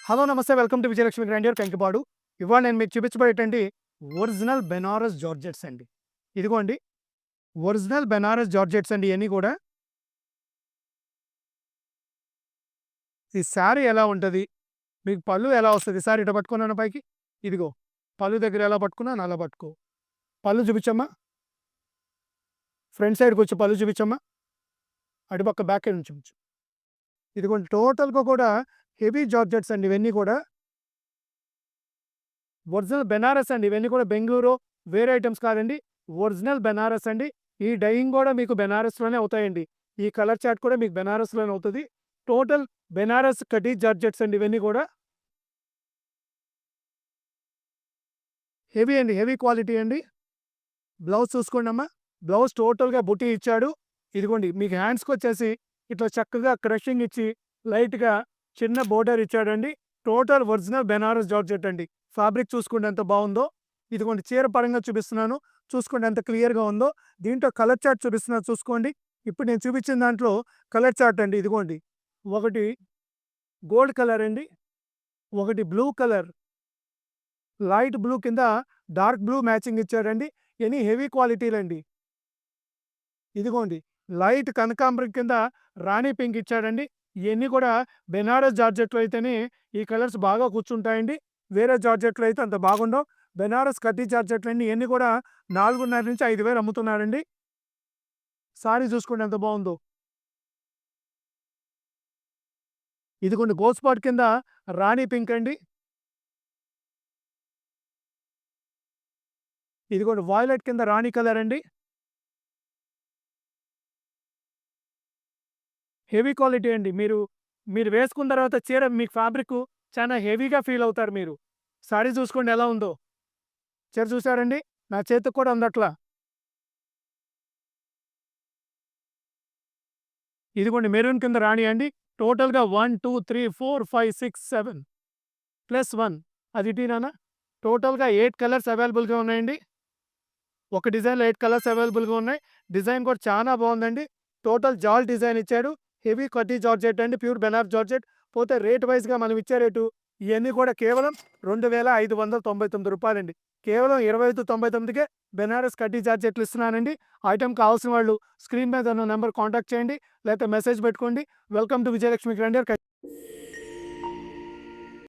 Hello నమస్తే welcome to Vijayalakshmi grandeur Kankipadu. ఇవాళ నేను మీకు చూపించబోయేటండి ఒరిజినల్ బెనారస్ జార్జెట్స్ అండి. ఇదిగోండి ఒరిజినల్ బెనారస్ జార్జెట్స్ అండి. ఇవన్నీ కూడా ఈ శారీ ఎలా ఉంటుంది, మీకు పళ్ళు ఎలా వస్తుంది, శారీ ఇట్లా పట్టుకున్నాను పైకి, ఇదిగో పళ్ళు దగ్గర ఎలా పట్టుకున్నాను అలా పట్టుకో. పళ్ళు చూపించమ్మా, ఫ్రంట్ సైడ్కి వచ్చి పళ్ళు చూపించమ్మా, అటుపక్క బ్యాక్ సైడ్ నుంచి చూపించు. ఇదిగోండి టోటల్గా కూడా హెవీ జార్జెట్స్ అండి. ఇవన్నీ కూడా ఒరిజినల్ బెనారస్ అండి. ఇవన్నీ కూడా బెంగళూరు వేరే ఐటమ్స్ కాదండి, ఒరిజినల్ బెనారస్ అండి. ఈ డైయింగ్ కూడా మీకు బెనారస్లోనే అవుతాయండి. ఈ కలర్ చార్ట్ కూడా మీకు బెనారస్లోనే అవుతుంది. టోటల్ బెనారస్ కటీ జార్జెట్స్ అండి. ఇవన్నీ కూడా హెవీ అండి, హెవీ క్వాలిటీ అండి. బ్లౌజ్ చూసుకోండి అమ్మా, బ్లౌజ్ టోటల్గా బుటీ ఇచ్చాడు. ఇదిగోండి మీకు హ్యాండ్స్కి వచ్చేసి ఇట్లా చక్కగా క్రషింగ్ ఇచ్చి లైట్గా చిన్న బోర్డర్ ఇచ్చాడండి. టోటల్ ఒరిజినల్ బెనారస్ జార్జెట్ అండి. ఫ్యాబ్రిక్ చూసుకోండి ఎంత బాగుందో. ఇదిగోండి చీర పరంగా చూపిస్తున్నాను, చూసుకోండి ఎంత క్లియర్గా ఉందో. దీంట్లో కలర్ చార్ట్ చూపిస్తున్నాను చూసుకోండి. ఇప్పుడు నేను చూపించిన దాంట్లో కలర్ చార్ట్ అండి. ఇదిగోండి ఒకటి గోల్డ్ కలర్ అండి, ఒకటి బ్లూ కలర్, లైట్ బ్లూ కింద డార్క్ బ్లూ మ్యాచింగ్ ఇచ్చాడండి. ఎనీ హెవీ క్వాలిటీలండి. ఇదిగోండి లైట్ కనకాంబరం కింద రాణి పింక్ ఇచ్చాడండి. ఇవన్నీ కూడా బెనారస్ జార్జెట్లో అయితేనే ఈ కలర్స్ బాగా కూర్చుంటాయండి. వేరే జార్జెట్లో అయితే అంత బాగుండవు. బెనారస్ కడ్డీ జార్జెట్లు అండి. ఇవన్నీ కూడా 4,500 నుంచి 5,000 అమ్ముతున్నారండి. సారీ చూసుకోండి ఎంత బాగుందో. ఇదిగోండి గోల్డ్ స్పాట్ కింద రాణి పింక్ అండి. ఇదిగోండి వాయిలెట్ కింద రాణి కలర్ అండి. హెవీ క్వాలిటీ అండి. మీరు మీరు వేసుకున్న తర్వాత చీర మీకు ఫ్యాబ్రిక్ చాలా హెవీగా ఫీల్ అవుతారు మీరు. సారీ చూసుకోండి ఎలా ఉందో. చీర చూసారండి, నా చేతికి కూడా అందట్లా. ఇదిగోండి మెరూన్ కింద రాణి అండి. టోటల్గా 1 2 3 4 5 6 7 +1 అది ఇటీనానా. టోటల్గా 8 కలర్స్ అవైలబుల్గా ఉన్నాయండి. ఒక డిజైన్లో 8 కలర్స్ అవైలబుల్గా ఉన్నాయి. డిజైన్ కూడా చాలా బాగుందండి. టోటల్ జాల్ డిజైన్ ఇచ్చాడు. హెవీ కడ్డీ జార్జెట్ అండి, ప్యూర్ బెనారస్ జార్జెట్. పోతే రేట్ వైజ్గా మనం ఇచ్చే రేటు ఇవన్నీ కూడా కేవలం రూ. 2,599 అండి. కేవలం 2599కే బెనారస్ కడ్డీ జార్జెట్లు ఇస్తున్నానండి. ఐటమ్ కావాల్సిన వాళ్ళు స్క్రీన్ మీద ఉన్న నెంబర్ కాంటాక్ట్ చేయండి, లేకపోతే మెసేజ్ పెట్టుకోండి. Welcome to Vijayalakshmi grandeur.